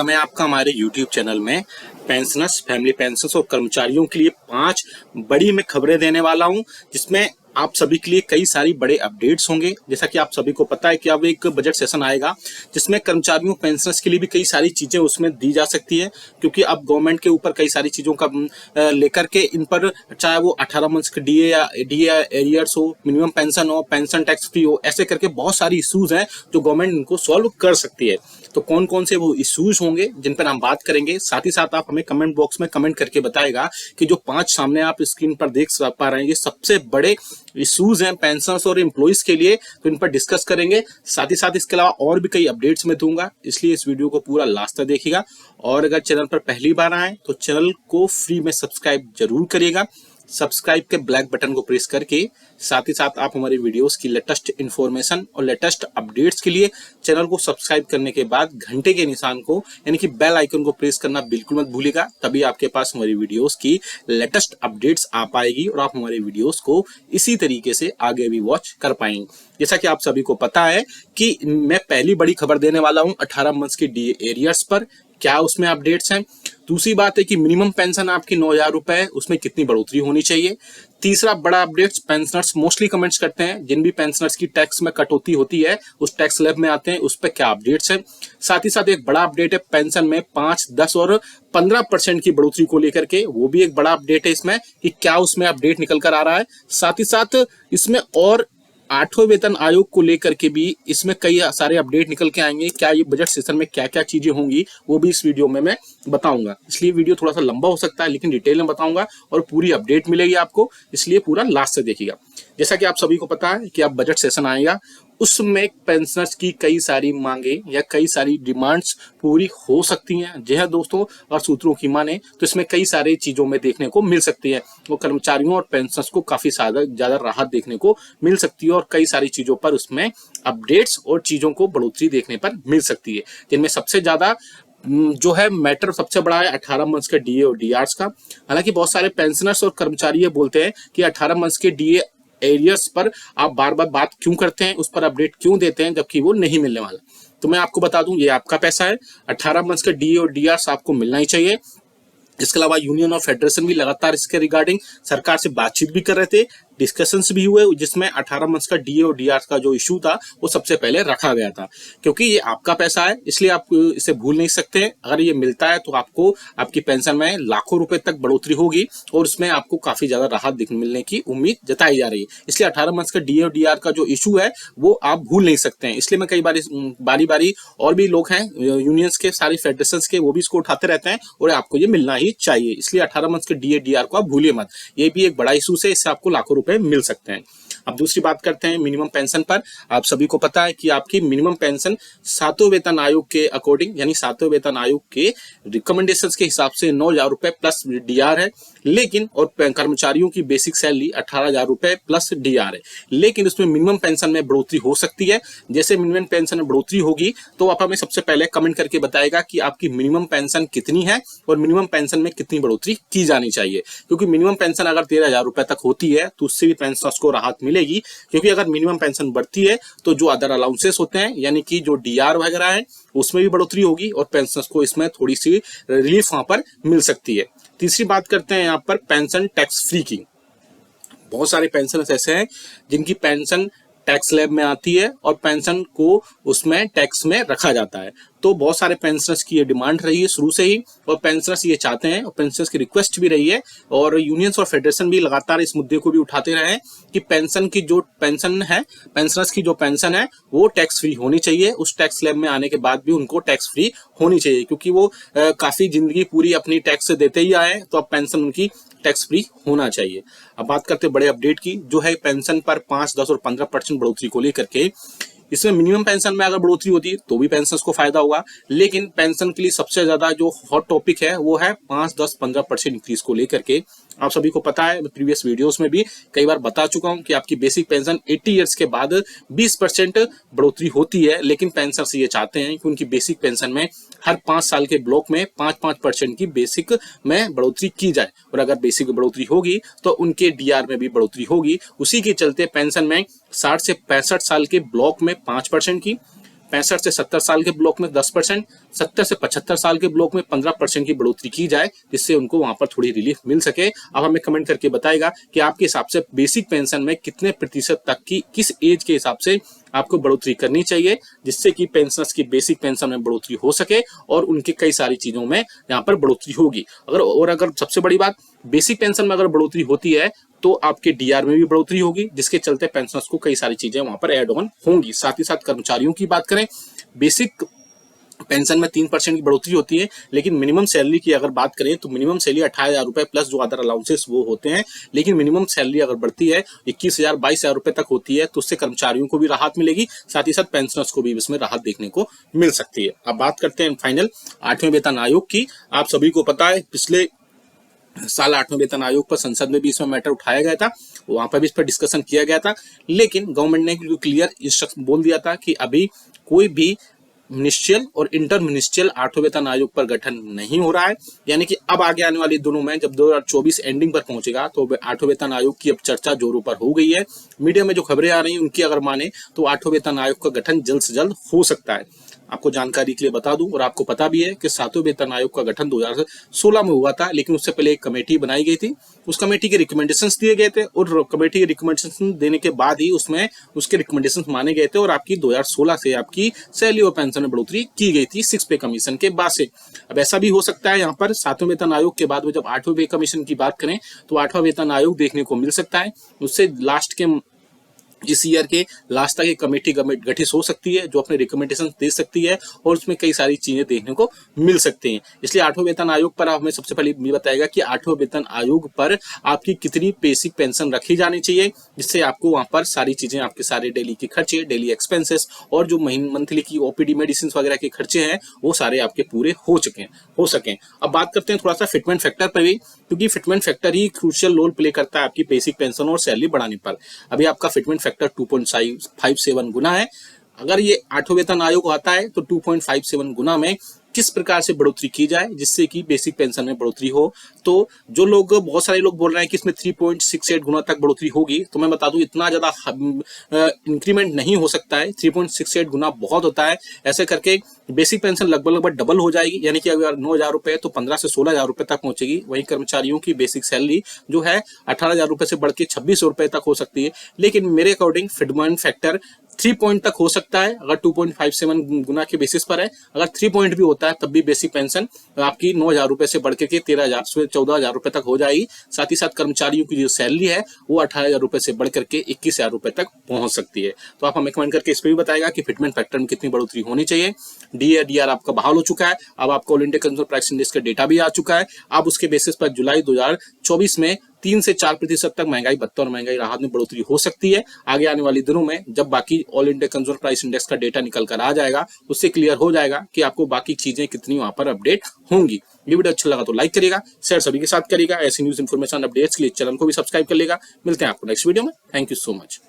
मैं आपका हमारे YouTube चैनल में पेंशनर्स, फैमिली पेंशनर्स और कर्मचारियों के लिए 5 बड़ी मैं खबरें देने वाला हूं, जिसमें आप सभी के लिए कई सारी बड़े अपडेट्स होंगे। जैसा कि आप सभी को पता है कि अब एक बजट सेशन आएगा जिसमें कर्मचारियों पेंशनर्स के लिए भी कई सारी चीजें उसमें दी जा सकती है, क्योंकि अब गवर्नमेंट के ऊपर कई सारी चीजों का लेकर के इन पर, चाहे वो 18 मंथ्स के डीए एरियर्स हो, मिनिमम पेंशन हो, पेंशन टैक्स फ्री हो, ऐसे करके बहुत सारी इश्यूज हैं जो गवर्नमेंट इनको सॉल्व कर सकती है। तो कौन कौन से वो इश्यूज होंगे जिन पर हम बात करेंगे, साथ ही साथ आप हमें कमेंट बॉक्स में कमेंट करके बताएगा कि जो 5 सामने आप स्क्रीन पर देख पा रहे हैं ये सबसे बड़े इश्यूज हैं पेंशनर्स और एम्प्लॉइज के लिए, तो इन पर डिस्कस करेंगे। साथ ही साथ इसके अलावा और भी कई अपडेट्स मैं दूंगा, इसलिए इस वीडियो को पूरा लास्ट तक देखिएगा। और अगर चैनल पर पहली बार आए तो चैनल को फ्री में सब्सक्राइब जरूर करिएगा। सब्सक्राइब के ब्लैक बटन को प्रेस करके साथ ही साथ आप हमारे वीडियोस की लेटेस्ट इन्फॉर्मेशन और लेटेस्ट अपडेट्स के लिए चैनल को सब्सक्राइब करने के बाद घंटे के निशान को यानी कि बेल आइकन को प्रेस करना बिल्कुल मत भूलिएगा, तभी आपके पास हमारी वीडियोस की लेटेस्ट अपडेट्स आ पाएगी और आप हमारे वीडियोस को इसी तरीके से आगे भी वॉच कर पाएंगे। जैसा कि आप सभी को पता है कि मैं पहली बड़ी खबर देने वाला हूं 18 मंथ्स के डीए एरियर्स पर, क्या उसमें अपडेट्स हैं। दूसरी बात है कि मिनिमम पेंशन आपकी 9,000 रुपए है, उसमें कितनी बढ़ोतरी होनी चाहिए। तीसरा बड़ा अपडेट्स, पेंशनर्स मोस्टली कमेंट्स करते हैं जिन भी पेंशनर्स की टैक्स में कटौती होती है उस टैक्स स्लैब में आते हैं, उस पर क्या अपडेट्स है। साथ ही साथ एक बड़ा अपडेट है पेंशन में 5, 10 और 15% की बढ़ोतरी को लेकर के, वो भी एक बड़ा अपडेट है इसमें कि क्या उसमें अपडेट निकल कर आ रहा है। साथ ही साथ इसमें और 8वें वेतन आयोग को लेकर के भी इसमें कई सारे अपडेट निकल के आएंगे। क्या ये बजट सेशन में क्या क्या चीजें होंगी वो भी इस वीडियो में मैं बताऊंगा, इसलिए वीडियो थोड़ा सा लंबा हो सकता है लेकिन डिटेल में बताऊंगा और पूरी अपडेट मिलेगी आपको, इसलिए पूरा लास्ट से देखिएगा। जैसा कि आप सभी को पता है कि अब बजट सेशन आएगा, उसमें पेंशनर्स की कई सारी मांगे या कई सारी डिमांड्स पूरी हो सकती हैं। जी हाँ दोस्तों, और सूत्रों की माने तो इसमें कई सारी चीजों में देखने को मिल सकती है, वो कर्मचारियों और पेंशनर्स को काफी ज्यादा राहत देखने को मिल सकती है और कई सारी चीजों पर उसमें अपडेट्स और चीजों को बढ़ोतरी देखने पर मिल सकती है, जिनमें सबसे ज्यादा जो है मैटर सबसे बड़ा है 18 मंथ्स के डीए और डीआरस का। हालांकि बहुत सारे पेंशनर्स और कर्मचारी ये बोलते हैं कि 18 मंथ्स के डीए एरियर्स पर आप बार बार बात क्यों करते हैं, उस पर अपडेट क्यों देते हैं जबकि वो नहीं मिलने वाला। तो मैं आपको बता दूं, ये आपका पैसा है, 18 मंथ्स का डीए और डीआरस आपको मिलना ही चाहिए। इसके अलावा यूनियन और फेडरेशन भी लगातार इसके रिगार्डिंग सरकार से बातचीत भी कर रहे थे, डिस्कशंस भी हुए, जिसमें 18 मंथ्स का डीए और डीआर का जो इशू था वो सबसे पहले रखा गया था, क्योंकि ये आपका पैसा है इसलिए आप इसे भूल नहीं सकते। अगर ये मिलता है तो आपको आपकी पेंशन में लाखों रुपए तक बढ़ोतरी होगी और उसमें आपको काफी ज्यादा राहत मिलने की उम्मीद जताई जा रही है। इसलिए 18 मंथ्स का डीए और डीआर का जो इशू है वो आप भूल नहीं सकते हैं। इसलिए मैं कई बारी बारी और भी लोग हैं यूनियंस के, सारे फेडरेशन के, वो भी इसको उठाते रहते हैं और आपको ये मिलना ही चाहिए। इसलिए 18 मंथ्स के डीए डीआर को आप भूलिए मत, ये भी एक बड़ा इशू है, इससे आपको लाखों रुपए मिल सकते हैं। अब दूसरी बात करते हैं मिनिमम पेंशन पर। आप सभी को पता है कि आपकी मिनिमम पेंशन 7वें वेतन आयोग के अकॉर्डिंग यानी 7वें वेतन आयोग के रिकमेंडेशंस के हिसाब से 9,000 रुपए प्लस डीआर है, लेकिन और कर्मचारियों की बेसिक सैलरी 18,000 रुपए प्लस डीआर है, लेकिन उसमें मिनिमम पेंशन में बढ़ोतरी हो सकती है। जैसे मिनिमम पेंशन में बढ़ोतरी होगी तो आप हमें सबसे पहले कमेंट करके बताएगा कि आपकी मिनिमम पेंशन कितनी है और मिनिमम पेंशन में कितनी बढ़ोतरी की जानी चाहिए, क्योंकि मिनिमम पेंशन अगर 13,000 रुपए तक होती है तो उससे भी पेंशनर्स को राहत मिलेगी, क्योंकि अगर मिनिमम पेंशन बढ़ती है तो जो अदर अलाउंसेस होते हैं यानी कि जो डीआर वगैरह है उसमें भी बढ़ोतरी होगी और पेंशनर्स को इसमें थोड़ी सी रिलीफ वहां पर मिल सकती है। तीसरी बात करते हैं यहाँ पर पेंशन टैक्स फ्री की। बहुत सारे पेंशनर्स ऐसे हैं जिनकी पेंशन टैक्स स्लैब में आती है और पेंशन को उसमें टैक्स में रखा जाता है, तो बहुत सारे पेंशनर्स की ये डिमांड रही है शुरू से ही और पेंशनर्स ये चाहते हैं और पेंशनर्स की रिक्वेस्ट भी रही है और यूनियंस और फेडरेशन भी लगातार इस मुद्दे को भी उठाते रहे हैं कि पेंशन की जो पेंशन है, पेंशनर्स की जो पेंशन है वो टैक्स फ्री होनी चाहिए। उस टैक्स स्लैब में आने के बाद भी उनको टैक्स फ्री होनी चाहिए, क्योंकि वो काफी जिंदगी पूरी अपनी टैक्स देते ही आए, तो अब पेंशन उनकी टैक्स फ्री होना चाहिए। अब बात करते हैं बड़े अपडेट की, जो है पेंशन पर 5, 10 और 15% बढ़ोतरी को लेकर के। इसमें मिनिमम पेंशन में अगर बढ़ोतरी होती है तो भी पेंशनर्स को फायदा होगा, लेकिन पेंशन के लिए सबसे ज्यादा जो हॉट टॉपिक है वो है 5, 10, 15% इंक्रीज को लेकर के। आप सभी को पता है, प्रीवियस वीडियोस में भी कई बार बता चुका हूं कि आपकी बेसिक पेंशन 80 ईयर्स के बाद 20% बढ़ोतरी होती है, लेकिन पेंशनर्स ये चाहते हैं कि उनकी बेसिक पेंशन में हर 5 साल के ब्लॉक में 5-5% की बेसिक में बढ़ोतरी की जाए, और अगर बेसिक बढ़ोतरी होगी तो उनके डीआर में भी बढ़ोतरी होगी। उसी के चलते पेंशन में 60 से 65 साल के ब्लॉक में 5% की, 65 से 70 साल के ब्लॉक में 10%, 70 से 75 साल के ब्लॉक में 15% की बढ़ोतरी की जाए, जिससे उनको वहां पर थोड़ी रिलीफ मिल सके। अब हमें कमेंट करके बताएगा कि आपके हिसाब से बेसिक पेंशन में कितने प्रतिशत तक की, किस एज के हिसाब से आपको बढ़ोतरी करनी चाहिए, जिससे कि पेंशनर्स की बेसिक पेंशन में बढ़ोतरी हो सके और उनके कई सारी चीजों में यहाँ पर बढ़ोतरी होगी। अगर सबसे बड़ी बात, बेसिक पेंशन में अगर बढ़ोतरी होती है तो आपके डीआर में भी बढ़ोतरी होगी, जिसके चलते पेंशनर्स को कई सारी चीजें वहां पर एड ऑन होंगी। साथ ही साथ कर्मचारियों की बात करें, बेसिक पेंशन में 3% की बढ़ोतरी होती है, लेकिन मिनिमम सैलरी की अगर बात करें तो मिनिमम सैलरी 18,000 रुपए प्लस जो अदर अलाउंसेस वो होते हैं, लेकिन मिनिमम सैलरी अगर बढ़ती है 21,000 22,000 रुपए तक होती है, तो उससे कर्मचारियों को भी राहत मिलेगी, साथ ही साथ पेंशनर्स को भी इसमें राहत देखने को मिल सकती है। अब बात करते हैं फाइनल 8वें वेतन आयोग की। आप सभी को पता है पिछले साल 8वें वेतन आयोग पर संसद में भी इसमें मैटर उठाया गया था, वहां पर भी इस पर डिस्कशन किया गया था, लेकिन गवर्नमेंट ने क्लियर इंस्ट्रक्शन बोल दिया था कि अभी कोई भी मिनिस्ट्रियल और इंटर मिनिस्ट्रियल 8वें वेतन आयोग पर गठन नहीं हो रहा है। यानी कि अब आगे आने वाले दिनों में जब 2024 एंडिंग पर पहुंचेगा तो 8वें वेतन आयोग की अब चर्चा जोरों पर हो गई है। मीडिया में जो खबरें आ रही हैं उनकी अगर माने तो 8वें वेतन आयोग का गठन जल्द से जल्द हो सकता है। आपको जानकारी के लिए बता दूं, और आपको पता भी है कि 7वें वेतन आयोग का गठन 2016 में हुआ था, लेकिन उससे पहले एक कमेटी बनाई गई थी, उस कमेटी के रिकमेंडेशंस दिए गए थे और कमेटी के रिकमेंडेशन देने के बाद ही उसमें उसके रिकमेंडेशंस माने गए थे और आपकी 2016 से आपकी सैलरी और पेंशन में बढ़ोतरी की गई थी 6 पे कमीशन के बाद से। अब ऐसा भी हो सकता है यहाँ पर 7वें वेतन आयोग के बाद में जब 8वें पे कमीशन की बात करें तो 8वां वेतन आयोग देखने को मिल सकता है, उससे लास्ट के इस ईयर के लास्ट तक एक कमेटी गठित हो सकती है जो अपने रिकमेंडेशन दे सकती है और उसमें कई सारी चीजें देखने को मिल सकती हैं। इसलिए 8वें वेतन आयोग पर हमें सबसे पहले ये बताएगा कि 8वें वेतन आयोग पर आपकी कितनी बेसिक पेंशन रखी जानी चाहिए, जिससे आपको वहां पर सारी चीजें, आपके सारे डेली के खर्चे, डेली एक्सपेंसेस और जो मंथली की ओपीडी मेडिसिन वगैरह के खर्चे हैं वो सारे आपके पूरे हो सकें। अब बात करते हैं थोड़ा सा फिटमेंट फैक्टर पर भी, क्योंकि फिटमेंट फैक्टर ही क्रूशियल रोल प्ले करता है आपकी बेसिक पेंशन और सैलरी बढ़ाने पर। अभी आपका फिटमेंट फैक्टर 2.57 गुना है। अगर ये 8वें वेतन आयोग आता है तो 2.57 गुना में किस प्रकार से बढ़ोतरी की जाए जिससे कि बेसिक पेंशन में बढ़ोतरी हो। तो जो लोग, बहुत सारे लोग बोल रहे हैं कि इसमें 3.68 गुना तक बढ़ोतरी होगी, तो मैं बता दूं इतना ज्यादा इंक्रीमेंट नहीं हो सकता है। 3.68 गुना बहुत होता है। ऐसे करके बेसिक पेंशन लगभग डबल हो जाएगी, यानी कि अगर 9,000 रुपए तो 15 से 16,000 रुपए तक पहुंचेगी। वहीं कर्मचारियों की बेसिक सैलरी जो है 18,000 रुपए से बढ़ के 26,000 रुपए तक हो सकती है। लेकिन मेरे अकॉर्डिंग फिटमेंट फैक्टर 3 पॉइंट तक हो सकता है अगर 2.57 गुना के बेसिस पर है। अगर 3 पॉइंट भी होता है तब भी बेसिक पेंशन आपकी 9,000 रुपए से बढ़ के 13,000 से 14,000 रुपए तक हो जाएगी। साथ ही साथ कर्मचारियों की जो सैलरी है वो 18,000 रुपए से बढ़ करके 21,000 रुपए तक पहुंच सकती है। तो आप हमें कमेंट करके इस पर भी बताएगा कि फिटमेंट फैक्टर में कितनी बढ़ोतरी होनी चाहिए। डीआर आपका बहाल हो चुका है, अब आपको all India consumer price index का डेटा भी आ चुका है। अब उसके बेसिस पर जुलाई 2024 में 3 से 4% तक महंगाई भत्ता और महंगाई राहत में बढ़ोतरी हो सकती है। आगे आने वाले दिनों में जब बाकी all India consumer price index का डेटा निकल कर आ जाएगा, उससे क्लियर हो जाएगा कि आपको बाकी चीजें कितनी वहां पर अपडेट होंगी। ये वीडियो अच्छा लगा तो लाइक करिएगा, शेयर सभी के साथ करिएगा। ऐसी न्यूज इन्फॉर्मेशन अपडेट्स के लिए चैनल को भी सब्सक्राइब कर लेगा। मिलते हैं आपको नेक्स्ट वीडियो में। Thank you so much.